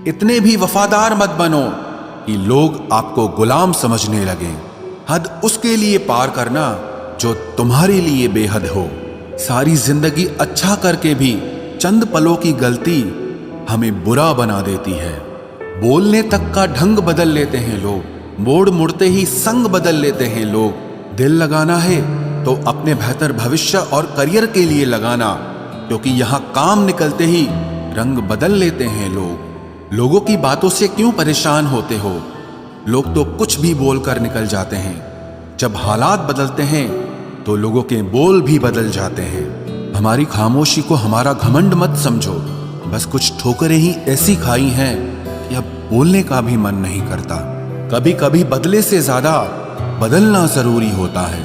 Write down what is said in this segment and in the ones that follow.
इतने भी वफादार मत बनो कि लोग आपको गुलाम समझने लगें। हद उसके लिए पार करना जो तुम्हारे लिए बेहद हो। सारी जिंदगी अच्छा करके भी चंद पलों की गलती हमें बुरा बना देती है। बोलने तक का ढंग बदल लेते हैं लोग, मोड़ मुड़ते ही संग बदल लेते हैं लोग। दिल लगाना है तो अपने बेहतर भविष्य और करियर के लिए लगाना, क्योंकि यहाँ काम निकलते ही रंग बदल लेते हैं लोग। लोगों की बातों से क्यों परेशान होते हो? लोग तो कुछ भी बोलकर निकल जाते हैं। जब हालात बदलते हैं तो लोगों के बोल भी बदल जाते हैं। हमारी खामोशी को हमारा घमंड मत समझो। बस कुछ ठोकरें ही ऐसी खाई हैं कि अब बोलने का भी मन नहीं करता। कभी कभी बदले से ज्यादा बदलना जरूरी होता है।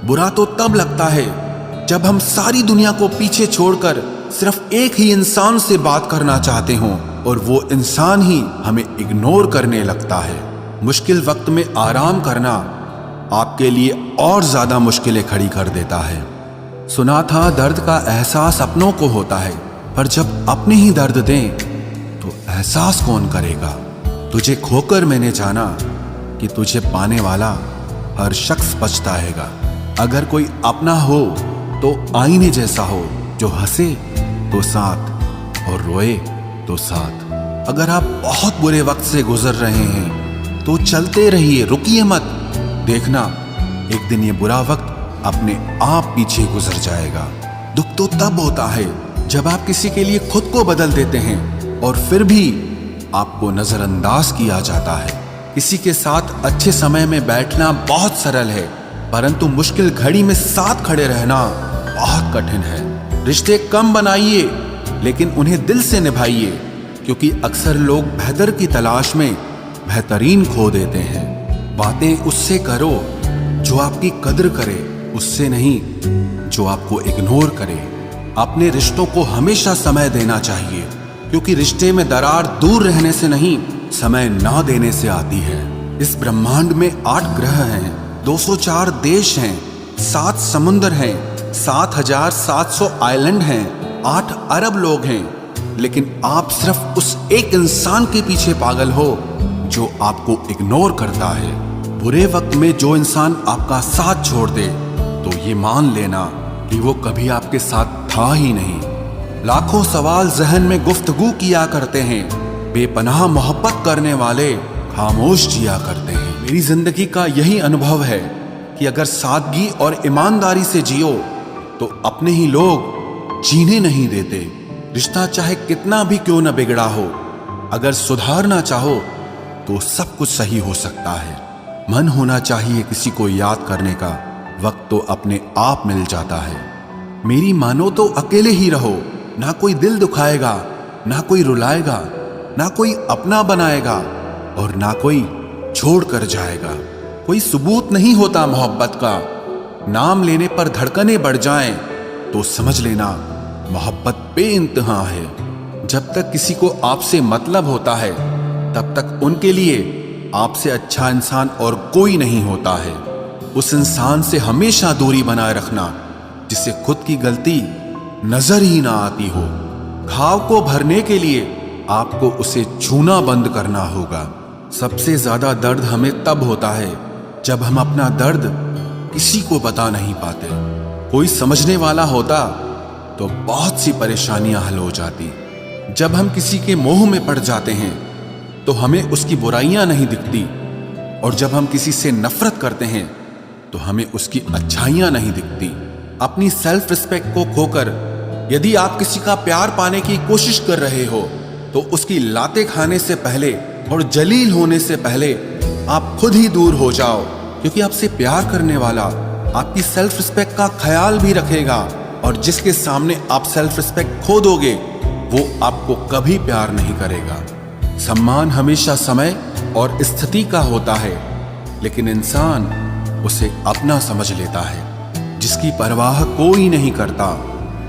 बुरा तो तब लगता है जब हम सारी दुनिया को पीछे छोड़कर सिर्फ एक ही इंसान से बात करना चाहते हों और वो इंसान ही हमें इग्नोर करने लगता है। मुश्किल वक्त में आराम करना आपके लिए और ज्यादा मुश्किलें खड़ी कर देता है। सुना था दर्द का एहसास अपनों को होता है, पर जब अपने ही दर्द दें तो एहसास कौन करेगा? तुझे खोकर मैंने जाना कि तुझे पाने वाला हर शख्स पछताएगा। अगर कोई अपना हो तो आईने जैसा हो, जो हंसे तो साथ और रोए तो साथ। अगर आप बहुत बुरे वक्त से गुजर रहे हैं तो चलते रहिए, रुकिए मत। देखना एक दिन ये बुरा वक्त अपने आप पीछे गुजर जाएगा। दुख तो तब होता है जब आप किसी के लिए खुद को बदल देते हैं और फिर भी आपको नजरअंदाज किया जाता है। किसी के साथ अच्छे समय में बैठना बहुत सरल है, परंतु मुश्किल घड़ी में साथ खड़े रहना बहुत कठिन है। रिश्ते कम बनाइए लेकिन उन्हें दिल से निभाइए, क्योंकि अक्सर लोग बेहतर की तलाश में बेहतरीन खो देते हैं। बातें उससे करो जो आपकी कद्र करे, उससे नहीं जो आपको इग्नोर करे। अपने रिश्तों को हमेशा समय देना चाहिए, क्योंकि रिश्ते में दरार दूर रहने से नहीं, समय ना देने से आती है। इस ब्रह्मांड में 8 ग्रह हैं, 204 देश हैं, 7 समुद्र हैं, 7,700 आइलैंड हैं, 8 अरब लोग हैं, लेकिन आप सिर्फ उस एक इंसान के पीछे पागल हो जो आपको इग्नोर करता है। बुरे वक्त में जो इंसान आपका साथ छोड़ दे तो ये मान लेना कि वो कभी आपके साथ था ही नहीं। लाखों सवाल जहन में गुफ्तगू किया करते हैं, बेपनाह मोहब्बत करने वाले खामोश जिया करते हैं। मेरी जिंदगी का यही अनुभव है कि अगर सादगी और ईमानदारी से जियो तो अपने ही लोग जीने नहीं देते। रिश्ता चाहे कितना भी क्यों न बिगड़ा हो, अगर सुधारना चाहो तो सब कुछ सही हो सकता है। मन होना चाहिए किसी को याद करने का, वक्त तो अपने आप मिल जाता है। मेरी मानो तो अकेले ही रहो, ना कोई दिल दुखाएगा, ना कोई रुलाएगा, ना कोई अपना बनाएगा और ना कोई छोड़ कर जाएगा। कोई सबूत नहीं होता मोहब्बत का, नाम लेने पर धड़कनें बढ़ जाएं तो समझ लेना मोहब्बत बेइंतहा है। जब तक किसी को आपसे मतलब होता है तब तक उनके लिए आपसे अच्छा इंसान और कोई नहीं होता है। उस इंसान से हमेशा दूरी बनाए रखना जिसे खुद की गलती नजर ही ना आती हो। घाव को भरने के लिए आपको उसे छूना बंद करना होगा। सबसे ज्यादा दर्द हमें तब होता है जब हम अपना दर्द किसी को बता नहीं पाते। कोई समझने वाला होता तो बहुत सी परेशानियां हल हो जाती। जब हम किसी के मोह में पड़ जाते हैं तो हमें उसकी बुराइयां नहीं दिखती, और जब हम किसी से नफरत करते हैं तो हमें उसकी अच्छाइयां नहीं दिखती। अपनी सेल्फ रिस्पेक्ट को खोकर यदि आप किसी का प्यार पाने की कोशिश कर रहे हो तो उसकी लातें खाने से पहले और जलील होने से पहले आप खुद ही दूर हो जाओ, क्योंकि आपसे प्यार करने वाला आपकी सेल्फ रिस्पेक्ट का ख्याल भी रखेगा, और जिसके सामने आप सेल्फ रिस्पेक्ट खो दोगे वो आपको कभी प्यार नहीं करेगा। सम्मान हमेशा समय और स्थिति का होता है, लेकिन इंसान उसे अपना समझ लेता है। जिसकी परवाह कोई नहीं करता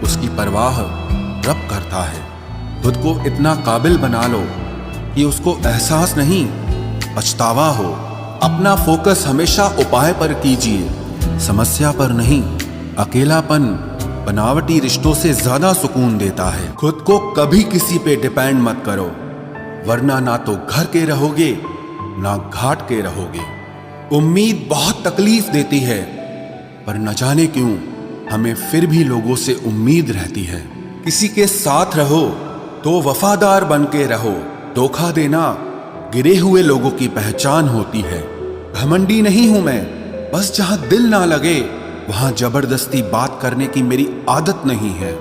उसकी परवाह रब करता है। खुद को इतना काबिल बना लो कि उसको एहसास नहीं पछतावा हो। अपना फोकस हमेशा उपाय पर कीजिए, समस्या पर नहीं। अकेलापन बनावटी रिश्तों से ज्यादा सुकून देता है। खुद को कभी किसी पे डिपेंड मत करो। वरना ना तो घर के रहोगे ना घाट के रहोगे। उम्मीद बहुत तकलीफ देती है, पर न जाने क्यों हमें फिर भी लोगों से उम्मीद रहती है। किसी के साथ रहो तो वफादार बन के रहो। धोखा देना गिरे हुए लोगों की पहचान होती है। घमंडी नहीं हूं मैं, बस जहां दिल ना लगे वहां जबरदस्ती बात करने की मेरी आदत नहीं है।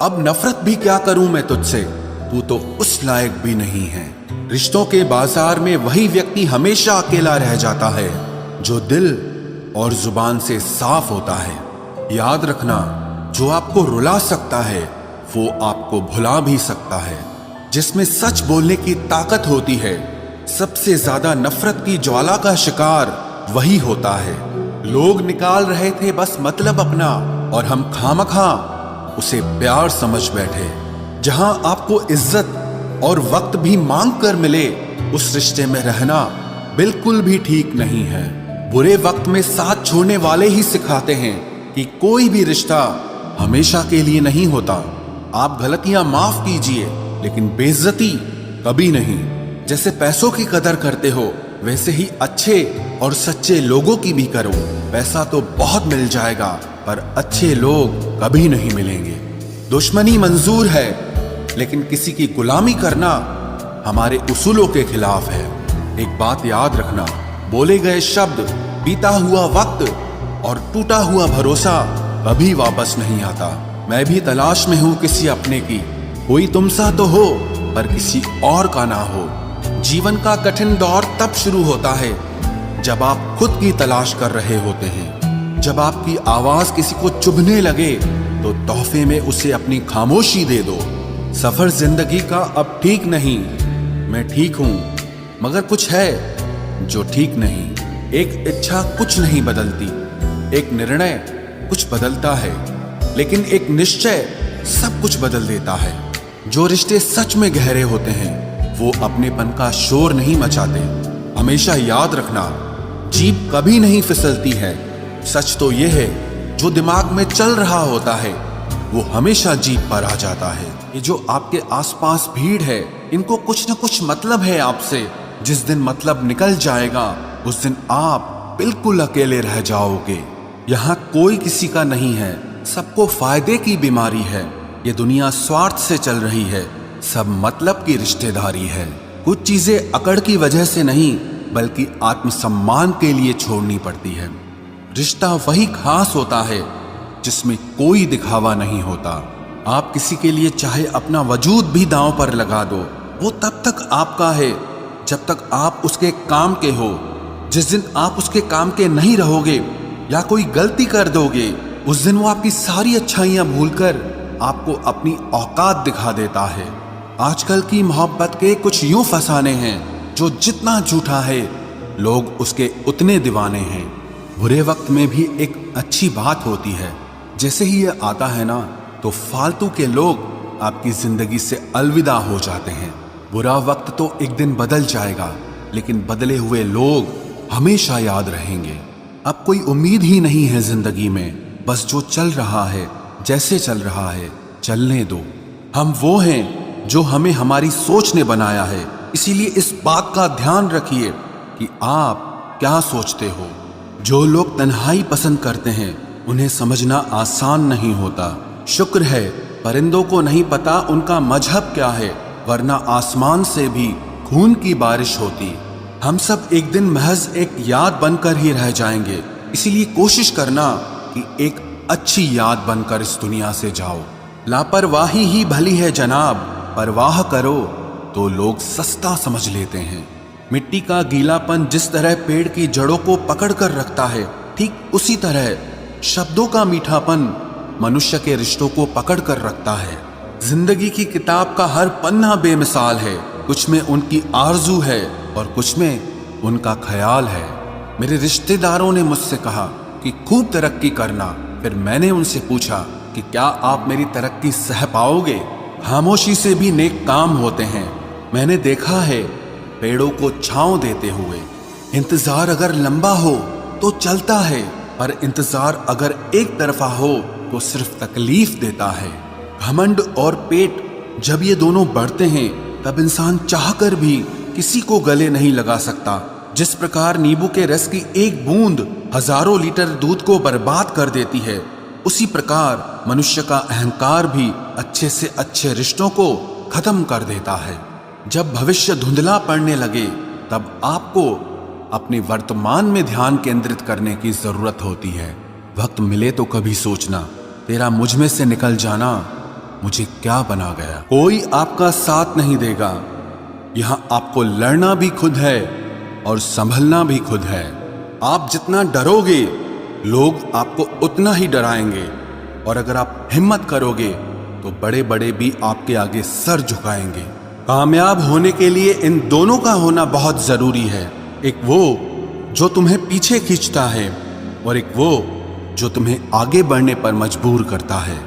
अब नफरत भी क्या करूं मैं तुझसे, तू तो उस लायक भी नहीं है। रिश्तों के बाजार में वही व्यक्ति हमेशा अकेला रह जाता है जो दिल और जुबान से साफ होता है। याद रखना, जो आपको रुला सकता है वो आपको भुला भी सकता है। जिसमें सच बोलने की ताकत होती है, सबसे ज्यादा नफरत की ज्वाला का शिकार वही होता है। लोग निकाल रहे थे बस मतलब अपना, और हम खामखा उसे प्यार समझ बैठे। जहां आपको इज्जत और वक्त भी मांग कर मिले, उस रिश्ते में रहना बिल्कुल भी ठीक नहीं है। बुरे वक्त में साथ छोड़ने वाले ही सिखाते हैं कि कोई भी रिश्ता हमेशा के लिए नहीं होता। आप गलतियां माफ कीजिए, लेकिन बेइज्जती कभी नहीं। जैसे पैसों की कदर करते हो, वैसे ही अच्छे और सच्चे लोगों की भी करो। पैसा तो बहुत मिल जाएगा, पर अच्छे लोग कभी नहीं मिलेंगे। दुश्मनी मंजूर है, लेकिन किसी की गुलामी करना हमारे उसूलों के खिलाफ है। एक बात याद रखना, बोले गए शब्द, बीता हुआ वक्त और टूटा हुआ भरोसा कभी वापस नहीं आता। मैं भी तलाश में हूं किसी अपने की। कोई तुम सा तो हो, पर किसी और का ना हो। जीवन का कठिन दौर तब शुरू होता है जब आप खुद की तलाश कर रहे होते हैं। जब आपकी आवाज किसी को चुभने लगे तो तोहफे में उसे अपनी खामोशी दे दो। सफर जिंदगी का अब ठीक नहीं, मैं ठीक हूं, मगर कुछ है जो ठीक नहीं। एक इच्छा कुछ नहीं बदलती, एक निर्णय कुछ बदलता है, लेकिन एक निश्चय सब कुछ बदल देता है। जो रिश्ते सच में गहरे होते हैं वो अपनेपन का शोर नहीं मचाते। हमेशा याद रखना, जीप कभी नहीं फिसलती है। सच तो यह है, जो दिमाग में चल रहा होता है वो हमेशा जीप पर आ जाता है। ये जो आपके आसपास भीड़ है, इनको कुछ न कुछ मतलब है आपसे। जिस दिन मतलब निकल जाएगा, उस दिन आप बिल्कुल अकेले रह जाओगे। यहाँ कोई किसी का नहीं है, सबको फायदे की बीमारी है। ये दुनिया स्वार्थ से चल रही है, सब मतलब की रिश्तेदारी है। कुछ चीजें अकड़ की वजह से नहीं, बल्कि आत्मसम्मान के लिए छोड़नी पड़ती है। रिश्ता वही खास होता है जिसमें कोई दिखावा नहीं होता। आप किसी के लिए चाहे अपना वजूद भी दांव पर लगा दो, वो तब तक आपका है जब तक आप उसके काम के हो। जिस दिन आप उसके काम के नहीं रहोगे या कोई गलती कर दोगे, उस दिन वो आपकी सारी अच्छाइयां भूलकर आपको अपनी औकात दिखा देता है। आजकल की मोहब्बत के कुछ यूं फसाने हैं, जो जितना झूठा है लोग उसके उतने दीवाने हैं। बुरे वक्त में भी एक अच्छी बात होती है, जैसे ही ये आता है ना, तो फालतू के लोग आपकी जिंदगी से अलविदा हो जाते हैं। बुरा वक्त तो एक दिन बदल जाएगा, लेकिन बदले हुए लोग हमेशा याद रहेंगे। अब कोई उम्मीद ही नहीं है जिंदगी में, बस जो चल रहा है, जैसे चल रहा है, चलने दो। हम वो हैं जो हमें हमारी सोच ने बनाया है। इसीलिए इस बात का ध्यान रखिए कि आप क्या सोचते हो। जो लोग तन्हाई पसंद करते हैं, उन्हें समझना आसान नहीं होता। शुक्र है परिंदों को नहीं पता उनका मजहब क्या है, वरना आसमान से भी खून की बारिश होती। हम सब एक दिन महज एक याद बनकर ही रह जाएंगे। इसीलिए कोशिश करना कि एक अच्छी याद बनकर इस दुनिया से जाओ। लापरवाही ही भली है जनाब, परवाह करो तो लोग सस्ता समझ लेते हैं। मिट्टी का गीलापन जिस तरह पेड़ की जड़ों को पकड़ कर रखता है, ठीक उसी तरह शब्दों का मीठापन मनुष्य के रिश्तों को पकड़ कर रखता है। जिंदगी की किताब का हर पन्ना बेमिसाल है। कुछ में उनकी आरजू है और कुछ में उनका ख्याल है। मेरे रिश्तेदारों ने मुझसे कहा कि खूब तरक्की करना। फिर मैंने उनसे पूछा कि क्या आप मेरी तरक्की सह पाओगे? खामोशी से भी नेक काम होते हैं। मैंने देखा है पेड़ों को छांव देते हुए। इंतजार अगर लंबा हो तो चलता है, पर इंतजार अगर एक तरफा हो तो सिर्फ तकलीफ देता है। घमंड और पेट जब ये दोनों बढ़ते हैं तब इंसान चाहकर भी किसी को गले नहीं लगा सकता। जिस प्रकार नींबू के रस की एक बूंद हजारों लीटर दूध को बर्बाद कर देती है, उसी प्रकार मनुष्य का अहंकार भी अच्छे से अच्छे रिश्तों को खत्म कर देता है। जब भविष्य धुंधला पड़ने लगे तब आपको अपने वर्तमान में ध्यान केंद्रित करने की जरूरत होती है। वक्त मिले तो कभी सोचना, तेरा मुझ में से निकल जाना मुझे क्या बना गया। कोई आपका साथ नहीं देगा। यहां आपको लड़ना भी खुद है और संभलना भी खुद है। आप जितना डरोगे लोग आपको उतना ही डराएंगे, और अगर आप हिम्मत करोगे तो बड़े बड़े भी आपके आगे सर झुकाएंगे। कामयाब होने के लिए इन दोनों का होना बहुत जरूरी है। एक वो जो तुम्हें पीछे खींचता है, और एक वो जो तुम्हें आगे बढ़ने पर मजबूर करता है।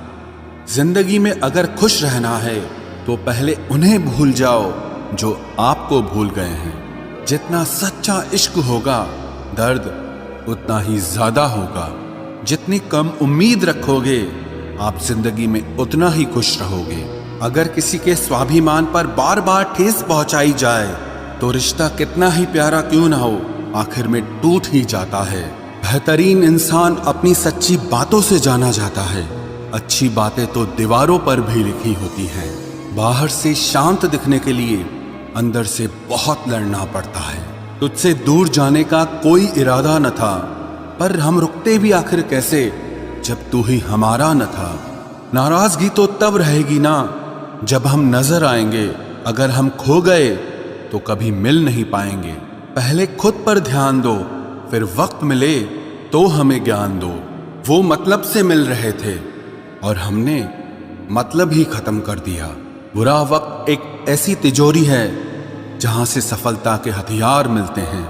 जिंदगी में अगर खुश रहना है तो पहले उन्हें भूल जाओ जो आपको भूल गए हैं। जितना सच्चा इश्क होगा दर्द उतना ही ज्यादा होगा। जितनी कम उम्मीद रखोगे आप जिंदगी में उतना ही खुश रहोगे। अगर किसी के स्वाभिमान पर बार बार ठेस पहुंचाई जाए तो रिश्ता कितना ही प्यारा क्यों ना हो, आखिर में टूट ही जाता है। बेहतरीन इंसान अपनी सच्ची बातों से जाना जाता है। अच्छी बातें तो दीवारों पर भी लिखी होती हैं। बाहर से शांत दिखने के लिए अंदर से बहुत लड़ना पड़ता है। तुझसे दूर जाने का कोई इरादा न था, पर हम रुकते भी आखिर कैसे जब तू ही हमारा न था। नाराजगी तो तब रहेगी ना जब हम नजर आएंगे। अगर हम खो गए तो कभी मिल नहीं पाएंगे। पहले खुद पर ध्यान दो, फिर वक्त मिले तो हमें ज्ञान दो। वो मतलब से मिल रहे थे और हमने मतलब ही खत्म कर दिया। बुरा वक्त एक ऐसी तिजोरी है जहां से सफलता के हथियार मिलते हैं।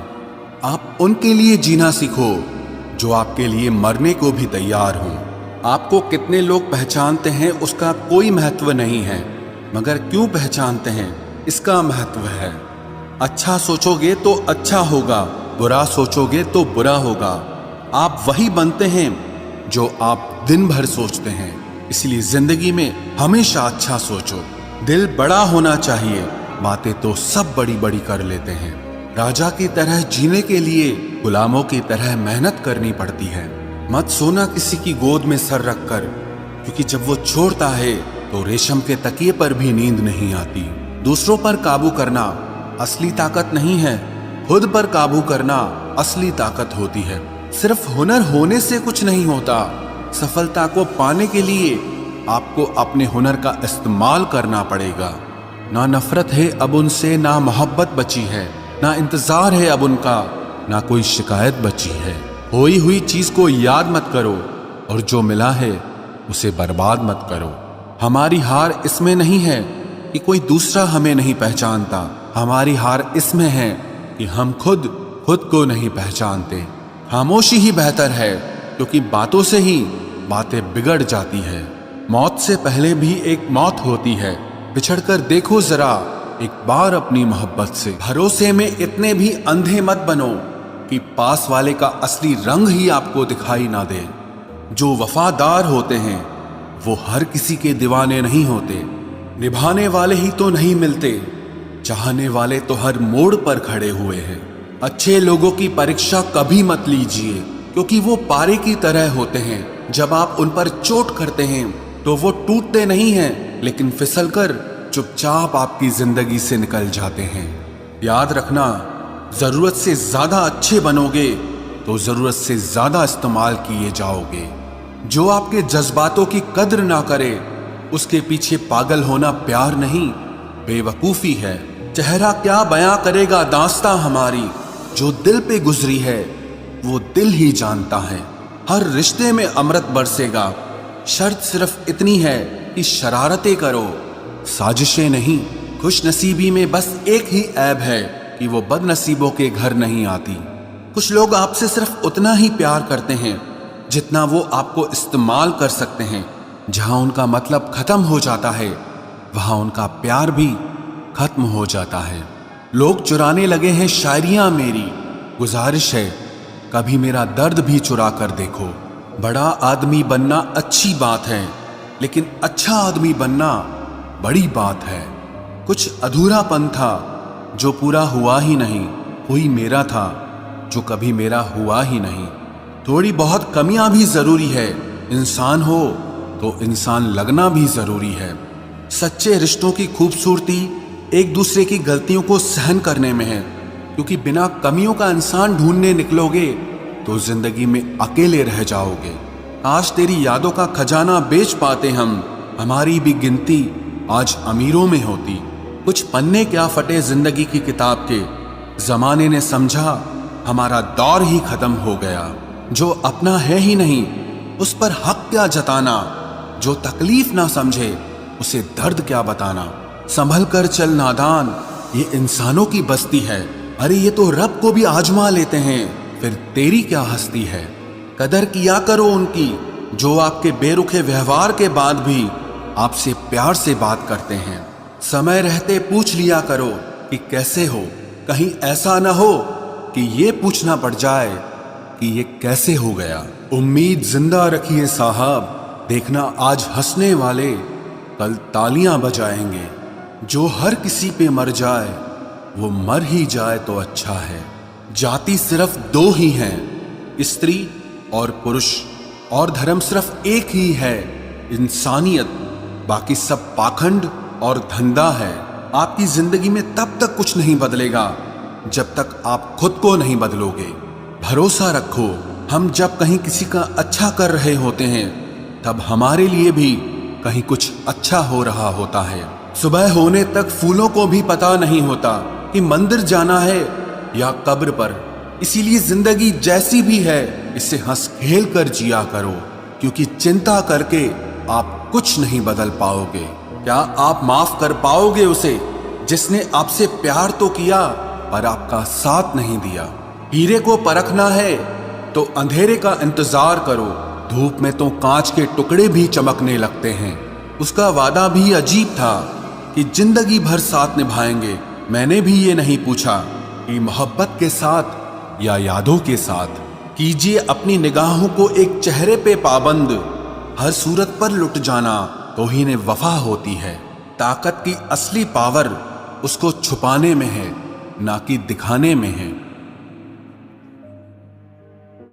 आप उनके लिए जीना सीखो जो आपके लिए मरने को भी तैयार हों। आपको कितने लोग पहचानते हैं उसका कोई महत्व नहीं है, मगर क्यों पहचानते हैं इसका महत्व है। अच्छा सोचोगे तो अच्छा होगा, बुरा सोचोगे तो बुरा होगा। आप वही बनते हैं जो आप दिन भर सोचते हैं। इसलिए जिंदगी में हमेशा अच्छा सोचो। दिल बड़ा होना चाहिए, बातें तो सब बड़ी बड़ी कर लेते हैं। राजा की तरह जीने के लिए गुलामों की तरह मेहनत करनी पड़ती है। मत सोना किसी की गोद में सर रखकर, क्योंकि जब वो छोड़ता है तो रेशम के तकिए पर भी नींद नहीं आती। दूसरों पर काबू करना असली ताकत नहीं है, खुद पर काबू करना असली ताकत होती है। सिर्फ हुनर होने से कुछ नहीं होता। सफलता को पाने के लिए आपको अपने हुनर का इस्तेमाल करना पड़ेगा। ना नफरत है अब उनसे, ना मोहब्बत बची है, ना इंतजार है अब उनका, ना कोई शिकायत बची है। खोई हुई चीज को याद मत करो और जो मिला है उसे बर्बाद मत करो। हमारी हार इसमें नहीं है कि कोई दूसरा हमें नहीं पहचानता। हमारी हार इसमें है कि हम खुद को नहीं पहचानते। खामोशी ही बेहतर है, क्योंकि बातों से ही बातें बिगड़ जाती है। मौत से पहले भी एक मौत होती है। बिछड़कर देखो जरा एक बार अपनी मोहब्बत से। भरोसे में इतने भी अंधे मत बनो कि पास वाले का असली रंग ही आपको दिखाई ना दे। जो वफादार होते हैं वो हर किसी के दीवाने नहीं होते। निभाने वाले ही तो नहीं मिलते, चाहने वाले तो हर मोड़ पर खड़े हुए हैं। अच्छे लोगों की परीक्षा कभी मत लीजिए, क्योंकि वो पारे की तरह होते हैं। जब आप उन पर चोट करते हैं तो वो टूटते नहीं हैं, लेकिन फिसलकर चुपचाप आपकी जिंदगी से निकल जाते हैं। याद रखना, जरूरत से ज्यादा अच्छे बनोगे तो जरूरत से ज्यादा इस्तेमाल किए जाओगे। जो आपके जज्बातों की कद्र ना करे उसके पीछे पागल होना प्यार नहीं, बेवकूफी है। चेहरा क्या बयां करेगा दास्तां हमारी, जो दिल पे गुजरी है वो दिल ही जानता है। हर रिश्ते में अमृत बरसेगा, शर्त सिर्फ इतनी है कि शरारतें करो, साजिशें नहीं। खुशनसीबी में बस एक ही ऐब है कि वो बदनसीबों के घर नहीं आती। कुछ लोग आपसे सिर्फ उतना ही प्यार करते हैं जितना वो आपको इस्तेमाल कर सकते हैं। जहां उनका मतलब खत्म हो जाता है वहां उनका प्यार भी खत्म हो जाता है। लोग चुराने लगे हैं शायरियां मेरी, गुजारिश है कभी मेरा दर्द भी चुरा कर देखो। बड़ा आदमी बनना अच्छी बात है, लेकिन अच्छा आदमी बनना बड़ी बात है। कुछ अधूरापन था जो पूरा हुआ ही नहीं, कोई मेरा था जो कभी मेरा हुआ ही नहीं। थोड़ी बहुत कमियां भी जरूरी है, इंसान हो तो इंसान लगना भी जरूरी है। सच्चे रिश्तों की खूबसूरती एक दूसरे की गलतियों को सहन करने में है, क्योंकि बिना कमियों का इंसान ढूंढने निकलोगे तो जिंदगी में अकेले रह जाओगे। आज तेरी यादों का खजाना बेच पाते हम, हमारी भी गिनती आज अमीरों में होती। कुछ पन्ने क्या फटे जिंदगी की किताब के, जमाने ने समझा हमारा दौर ही खत्म हो गया। जो अपना है ही नहीं उस पर हक क्या जताना, जो तकलीफ ना समझे उसे दर्द क्या बताना। संभल कर चल नादान, ये इंसानों की बस्ती है। अरे ये तो रब को भी आजमा लेते हैं, फिर तेरी क्या हस्ती है। कदर किया करो उनकी जो आपके बेरुखे व्यवहार के बाद भी आपसे प्यार से बात करते हैं। समय रहते पूछ लिया करो कि कैसे हो, कहीं ऐसा ना हो कि ये पूछना पड़ जाए कि ये कैसे हो गया। उम्मीद जिंदा रखिए साहब, देखना आज हंसने वाले कल तालियां बजाएंगे। जो हर किसी पे मर जाए वो मर ही जाए तो अच्छा है। जाति सिर्फ दो ही हैं, स्त्री और पुरुष, और धर्म सिर्फ एक ही है, इंसानियत। बाकी सब पाखंड और धंधा है। आपकी जिंदगी में तब तक कुछ नहीं बदलेगा जब तक आप खुद को नहीं बदलोगे। भरोसा रखो, हम जब कहीं किसी का अच्छा कर रहे होते हैं तब हमारे लिए भी कहीं कुछ अच्छा हो रहा होता है। सुबह होने तक फूलों को भी पता नहीं होता कि मंदिर जाना है या कब्र पर। इसीलिए जिंदगी जैसी भी है इसे हंस खेल कर जिया करो, क्योंकि चिंता करके आप कुछ नहीं बदल पाओगे। क्या आप माफ कर पाओगे उसे जिसने आपसे प्यार तो किया पर आपका साथ नहीं दिया। हीरे को परखना है तो अंधेरे का इंतजार करो, धूप में तो कांच के टुकड़े भी चमकने लगते हैं। उसका वादा भी अजीब था कि जिंदगी भर साथ निभाएंगे। मैंने भी ये नहीं पूछा कि मोहब्बत के साथ या यादों के साथ। कीजिए अपनी निगाहों को एक चेहरे पे पाबंद, हर सूरत पर लुट जाना तो ही ने वफा होती है। ताकत की असली पावर उसको छुपाने में है, ना कि दिखाने में है।